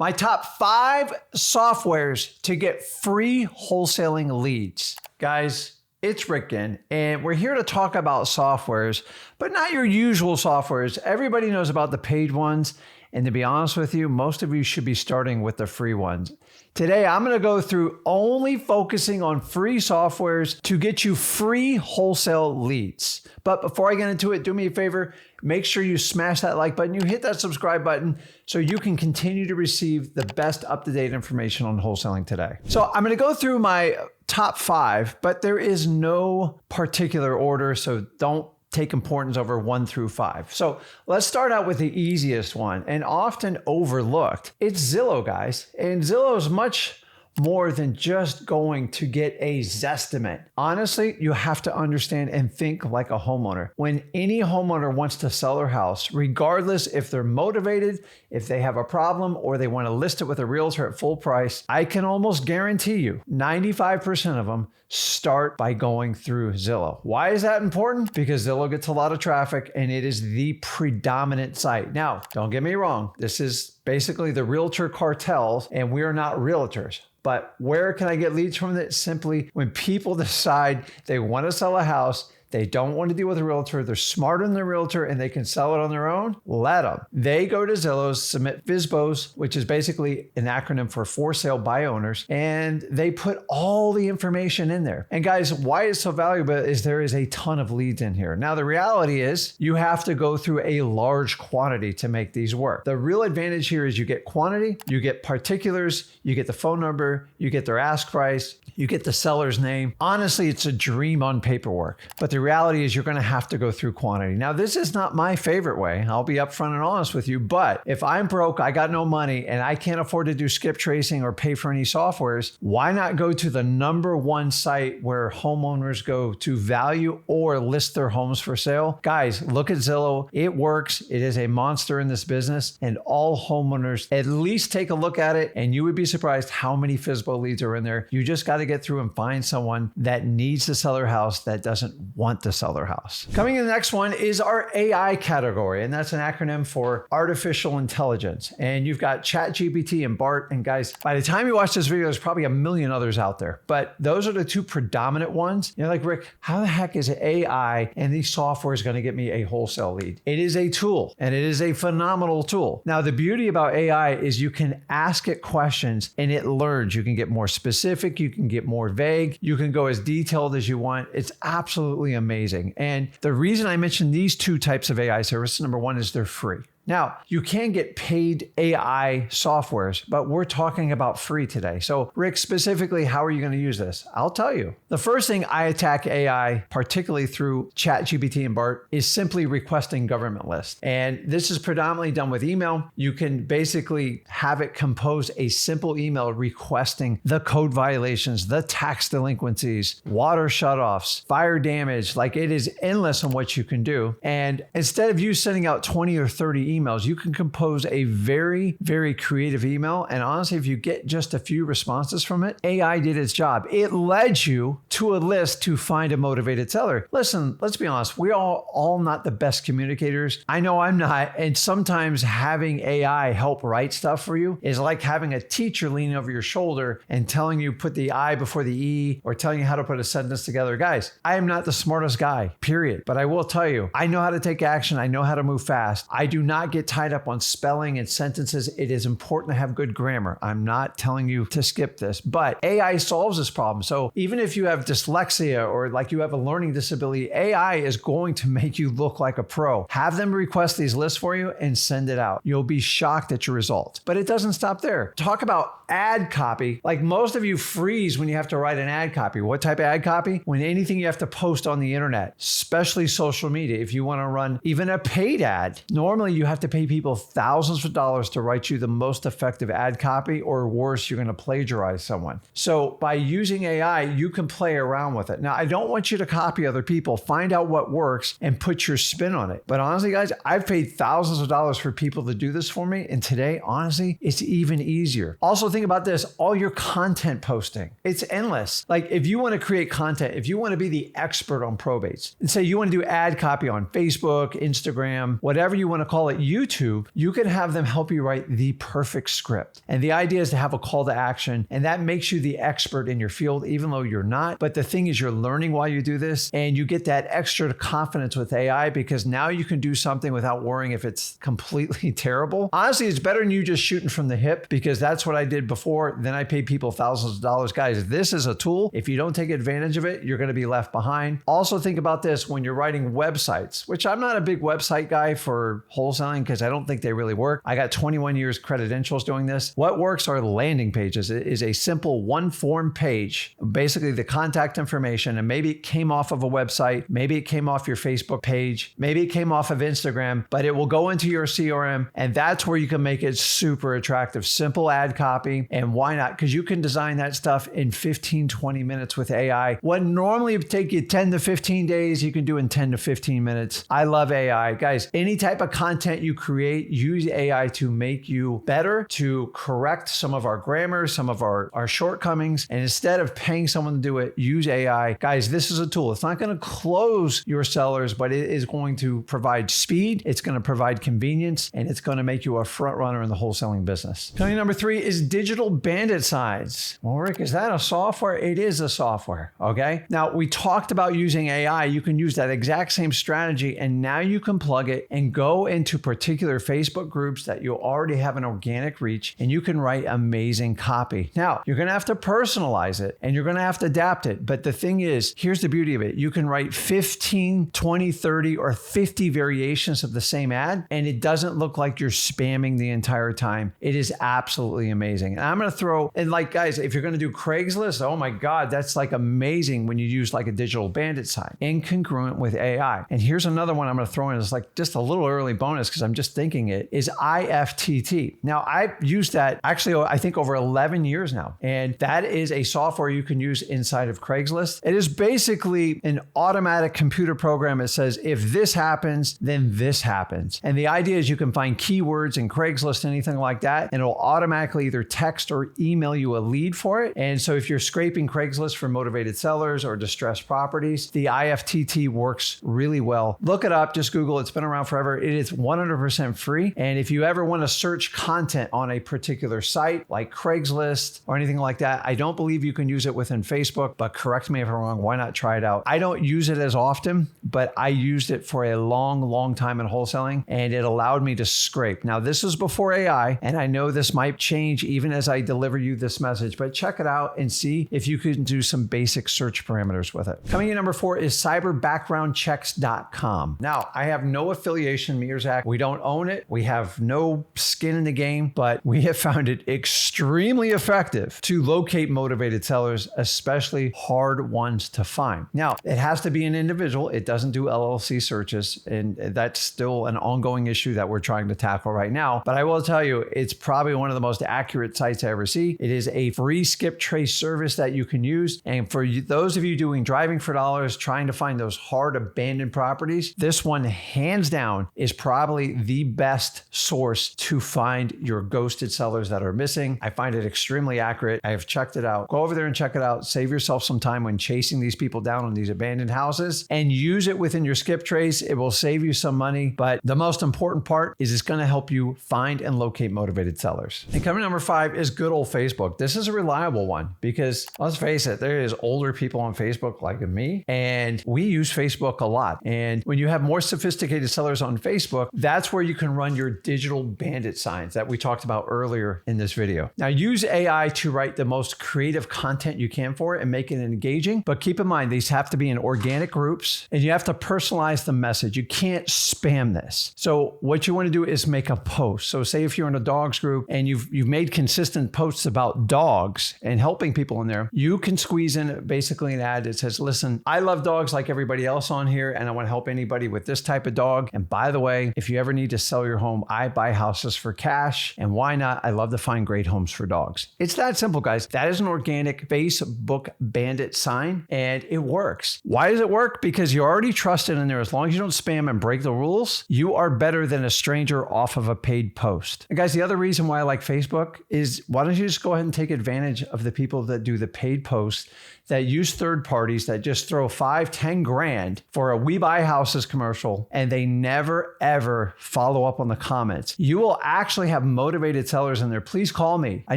My top 5 softwares to get free wholesaling leads. Guys, it's Rick again, and we're here to talk about softwares, but not your usual softwares. Everybody knows about the paid ones, and to be honest with you, most of you should be starting with the free ones. Today, I'm going to go through only focusing on free softwares to get you free wholesale leads. But before I get into it, do me a favor, make sure you smash that like button, you hit that subscribe button so you can continue to receive the best up-to-date information on wholesaling today. So I'm going to go through my top 5, but there is no particular order, so don't take importance over 1 through 5. So let's start out with the easiest one and often overlooked. It's Zillow, guys. And Zillow is much more than just going to get a Zestimate. Honestly, you have to understand and think like a homeowner. When any homeowner wants to sell their house, regardless if they're motivated, if they have a problem, or they want to list it with a realtor at full price, I can almost guarantee you 95% of them start by going through Zillow. Why is that important? Because Zillow gets a lot of traffic and it is the predominant site. Now, don't get me wrong. This is basically the realtor cartels and we are not realtors. But where can I get leads from it? Simply when people decide they want to sell a house, they don't want to deal with a realtor, they're smarter than the realtor and they can sell it on their own, let them. They go to Zillow, submit FSBOs, which is basically an acronym for for sale by owners, and they put all the information in there. And guys, why it's so valuable is there is a ton of leads in here. Now, the reality is you have to go through a large quantity to make these work. The real advantage here is you get quantity, you get particulars, you get the phone number, you get their ask price, you get the seller's name. Honestly, it's a dream on paperwork, but the reality is you're going to have to go through quantity. Now, this is not my favorite way. I'll be upfront and honest with you, but if I'm broke, I got no money, and I can't afford to do skip tracing or pay for any softwares, why not go to the #1 site where homeowners go to value or list their homes for sale? Guys, look at Zillow. It works. It is a monster in this business, and all homeowners at least take a look at it, and you would be surprised how many FSBO leads are in there. You just got to get through and find someone that needs to sell their house that doesn't want to sell their house. Coming in the next one is our AI category, and that's an acronym for artificial intelligence. And you've got ChatGPT and BART. And guys, by the time you watch this video, there's probably a million others out there, but those are the 2 predominant ones. You're like, Rick, how the heck is AI and these software is going to get me a wholesale lead? It is a tool, and it is a phenomenal tool. Now, the beauty about AI is you can ask it questions and it learns. You can get more specific, you can get more vague, you can go as detailed as you want. It's absolutely amazing. And the reason I mentioned these 2 types of AI services, number 1 is they're free. Now, you can get paid AI softwares, but we're talking about free today. So, Rick, specifically, how are you going to use this? I'll tell you. The first thing I attack AI, particularly through ChatGPT and BART, is simply requesting government lists. And this is predominantly done with email. You can basically have it compose a simple email requesting the code violations, the tax delinquencies, water shutoffs, fire damage. Like, it is endless on what you can do. And instead of you sending out 20 or 30 emails, you can compose a very, very creative email. And honestly, if you get just a few responses from it, AI did its job. It led you to a list to find a motivated seller. Listen, let's be honest. We're all not the best communicators. I know I'm not. And sometimes having AI help write stuff for you is like having a teacher leaning over your shoulder and telling you put the I before the E or telling you how to put a sentence together. Guys, I am not the smartest guy, period. But I will tell you, I know how to take action. I know how to move fast. I do not get tied up on spelling and sentences. It is important to have good grammar. I'm not telling you to skip this, but AI solves this problem. So even if you have dyslexia or like you have a learning disability, AI is going to make you look like a pro. Have them request these lists for you and send it out. You'll be shocked at your results. But it doesn't stop there. Talk about ad copy. Like, most of you freeze when you have to write an ad copy. What type of ad copy? When anything you have to post on the internet, especially social media. If you want to run even a paid ad, normally you have to pay people thousands of dollars to write you the most effective ad copy, or worse, you're going to plagiarize someone. So by using AI, you can play around with it. Now, I don't want you to copy other people. Find out what works and put your spin on it. But honestly, guys, I've paid thousands of dollars for people to do this for me. And today, honestly, it's even easier. Also, think about this, all your content posting. It's endless. Like, if you want to create content, if you want to be the expert on probates, and say you want to do ad copy on Facebook, Instagram, whatever you want to call it, YouTube, you can have them help you write the perfect script. And the idea is to have a call to action, and that makes you the expert in your field, even though you're not. But the thing is, you're learning while you do this, and you get that extra confidence with AI because now you can do something without worrying if it's completely terrible. Honestly, it's better than you just shooting from the hip, because that's what I did before. Then I paid people thousands of dollars. Guys, this is a tool. If you don't take advantage of it, you're going to be left behind. Also think about this when you're writing websites, which I'm not a big website guy for wholesaling because I don't think they really work. I got 21 years credentials doing this. What works are landing pages. It is a simple one form page, basically the contact information, and maybe it came off of a website, maybe it came off your Facebook page, maybe it came off of Instagram, but it will go into your CRM, and that's where you can make it super attractive. Simple ad copy, and why not? Because you can design that stuff in 15, 20 minutes with AI. What normally would take you 10 to 15 days, you can do in 10 to 15 minutes. I love AI. Guys, any type of content you create, use AI to make you better, to correct some of our grammar, some of our shortcomings. And instead of paying someone to do it, use AI. Guys, this is a tool. It's not going to close your sellers, but it is going to provide speed. It's going to provide convenience, and it's going to make you a front runner in the wholesaling business. Coming number 3 is digital bandit signs. Well, Rick, is that a software? It is a software. Okay. Now, we talked about using AI. You can use that exact same strategy, and now you can plug it and go into particular Facebook groups that you already have an organic reach, and you can write amazing copy. Now, you're going to have to personalize it, and you're going to have to adapt it. But the thing is, here's the beauty of it. You can write 15, 20, 30, or 50 variations of the same ad, and it doesn't look like you're spamming the entire time. It is absolutely amazing. And I'm going to throw, and like, guys, if you're going to do Craigslist, oh my God, that's like amazing when you use like a digital bandit sign incongruent with AI. And here's another one I'm going to throw in as like just a little early bonus because I'm just thinking it is IFTT. Now, I've used that actually, I think over 11 years now. And that is a software you can use inside of Craigslist. It is basically an automatic computer program that says, if this happens, then this happens. And the idea is you can find keywords in Craigslist, anything like that, and it'll automatically either text or email you a lead for it. And so if you're scraping Craigslist for motivated sellers or distressed properties, the IFTT works really well. Look it up, just Google. It's been around forever. It is 100% free. And if you ever want to search content on a particular site like Craigslist or anything like that, I don't believe you can use it within Facebook, but correct me if I'm wrong. Why not try it out? I don't use it as often, but I used it for a long time in wholesaling, and it allowed me to scrape. Now, this is before AI, and I know this might change even as I deliver you this message, but check it out and see if you can do some basic search parameters with it. Coming in number 4 is CyberbackgroundChecks.com. Now, I have no affiliation, me or Zach. We don't own it. We have no skin in the game, but we have found it extremely effective to locate motivated sellers, especially hard ones to find. Now, it has to be an individual. It doesn't do LLC searches, and that's still an ongoing issue that we're trying to tackle right now. But I will tell you, it's probably one of the most accurate sites I ever see. It is a free skip trace service that you can use. And for those of you doing driving for dollars, trying to find those hard abandoned properties, this one, hands down, is probably the best source to find your ghosted sellers that are missing. I find it extremely accurate. I have checked it out. Go over there and check it out. Save yourself some time when chasing these people down on these abandoned houses, and use it within your skip trace. It will save you some money, but the most important part is it's going to help you find and locate motivated sellers. And coming number 5 is good old Facebook. This is a reliable one because let's face it, there is older people on Facebook like me, and we use Facebook a lot. And when you have more sophisticated sellers on Facebook, that's where you can run your digital bandit signs that we talked about earlier in this video. Now, use AI to write the most creative content you can for it and make it engaging. But keep in mind, these have to be in organic groups, and you have to personalize the message. You can't spam this. So what you want to do is make a post. So say if you're in a dogs group and you've made consistent posts about dogs and helping people in there, you can squeeze in basically an ad that says, listen, I love dogs like everybody else on here, and I want to help anybody with this type of dog. And by the way, if you ever need to sell your home, I buy houses for cash. And why not? I love to find great homes for dogs. It's that simple, guys. That is an organic Facebook bandit sign, and it works. Why does it work? Because you're already trusted in there. As long as you don't spam and break the rules, you are better than a stranger off of a paid post. And guys, the other reason why I like Facebook is, why don't you just go ahead and take advantage of the people that do the paid posts, that use third parties, that just throw $5-10 grand for a We Buy Houses commercial, and they never ever never follow up on the comments. You will actually have motivated sellers in there. Please call me. I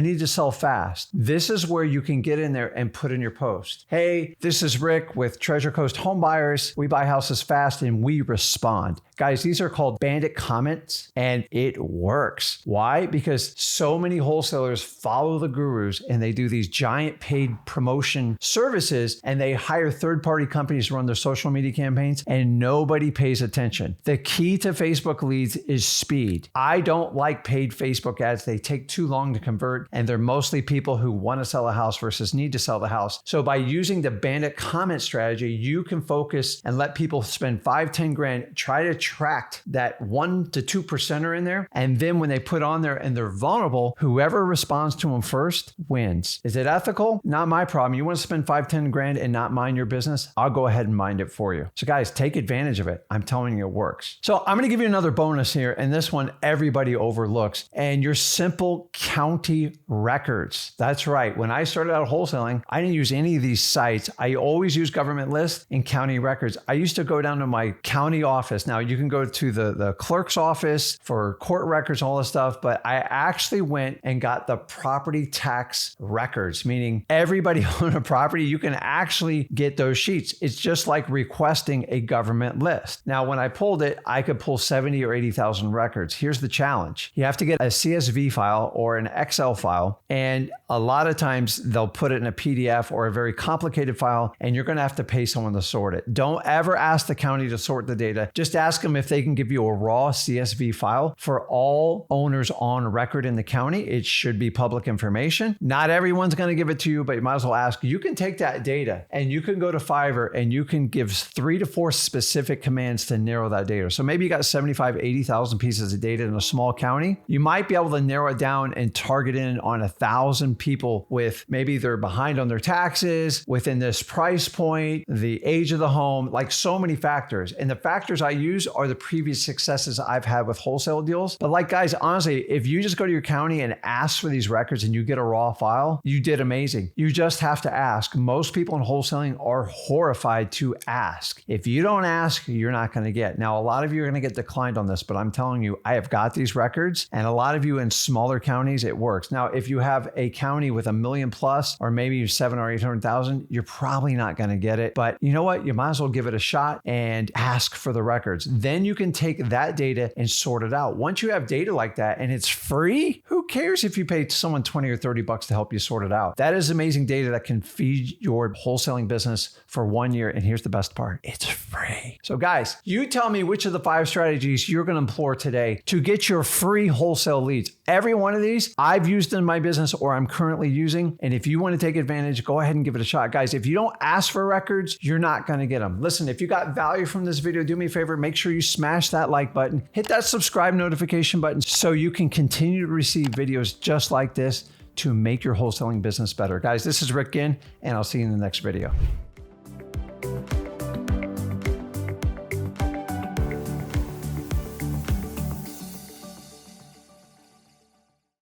need to sell fast. This is where you can get in there and put in your post. Hey, this is Rick with Treasure Coast Home Buyers. We buy houses fast and we respond. Guys, these are called Bandit comments and it works. Why? Because so many wholesalers follow the gurus and they do these giant paid promotion services and they hire third-party companies to run their social media campaigns and nobody pays attention. The key to Facebook leads is speed. I don't like paid Facebook ads. They take too long to convert and they're mostly people who want to sell a house versus need to sell the house. So by using the Bandit comment strategy, you can focus and let people spend 5-10 grand, try to attract that 1 to 2% in there. And then when they put on there and they're vulnerable, whoever responds to them first wins. Is it ethical? Not my problem. You want to spend 5-10 grand and not mind your business? I'll go ahead and mind it for you. So guys, take advantage of it. I'm telling you it works. So I'm going to give you another bonus here. And this one everybody overlooks. And your simple county records. That's right. When I started out wholesaling, I didn't use any of these sites. I always use government lists and county records. I used to go down to my county office. Now you can go to the clerk's office for court records, all this stuff, but I actually went and got the property tax records, meaning everybody on a property, you can actually get those sheets. It's just like requesting a government list. Now, when I pulled it, I could pull 70 or 80,000 records. Here's the challenge. You have to get a CSV file or an Excel file, and a lot of times they'll put it in a PDF or a very complicated file, and you're going to have to pay someone to sort it. Don't ever ask the county to sort the data. Just ask them if they can give you a raw CSV file. For all owners on record in the county, it should be public information. Not everyone's going to give it to you, but you might as well ask. You can take that data and you can go to Fiverr and you can give 3 to 4 specific commands to narrow that data. So maybe you got 75, 80,000 pieces of data in a small county. You might be able to narrow it down and target in on 1,000 people with maybe they're behind on their taxes, within this price point, the age of the home, like so many factors. And the factors I use are the previous successes I've had with wholesale deals. But like guys, honestly, if you just go to your county and ask for these records and you get a raw file, you did amazing. You just have to ask. Most people in wholesaling are horrified to ask. If you don't ask, you're not going to get. Now, a lot of you are going to get declined on this, but I'm telling you, I have got these records and a lot of you in smaller counties, it works. Now, if you have a county with 1 million plus, or maybe 700 or 800,000, you're probably not going to get it. But you know what? You might as well give it a shot and ask for the records. Then you can take that data and sort it out. Once you have data like that and it's free, who cares if you pay someone 20 or 30 bucks to help you sort it out? That is amazing data that can feed your wholesaling business for 1 year. And here's the best part. It's free. So guys, you tell me which of the 5 strategies you're going to employ today to get your free wholesale leads. Every one of these I've used in my business or I'm currently using. And if you want to take advantage, go ahead and give it a shot. Guys, if you don't ask for records, you're not going to get them. Listen, if you got value from this video, do me a favor, make sure you smash that like button, hit that subscribe notification button so you can continue to receive videos just like this to make your wholesaling business better. Guys, this is Rick Ginn, and I'll see you in the next video.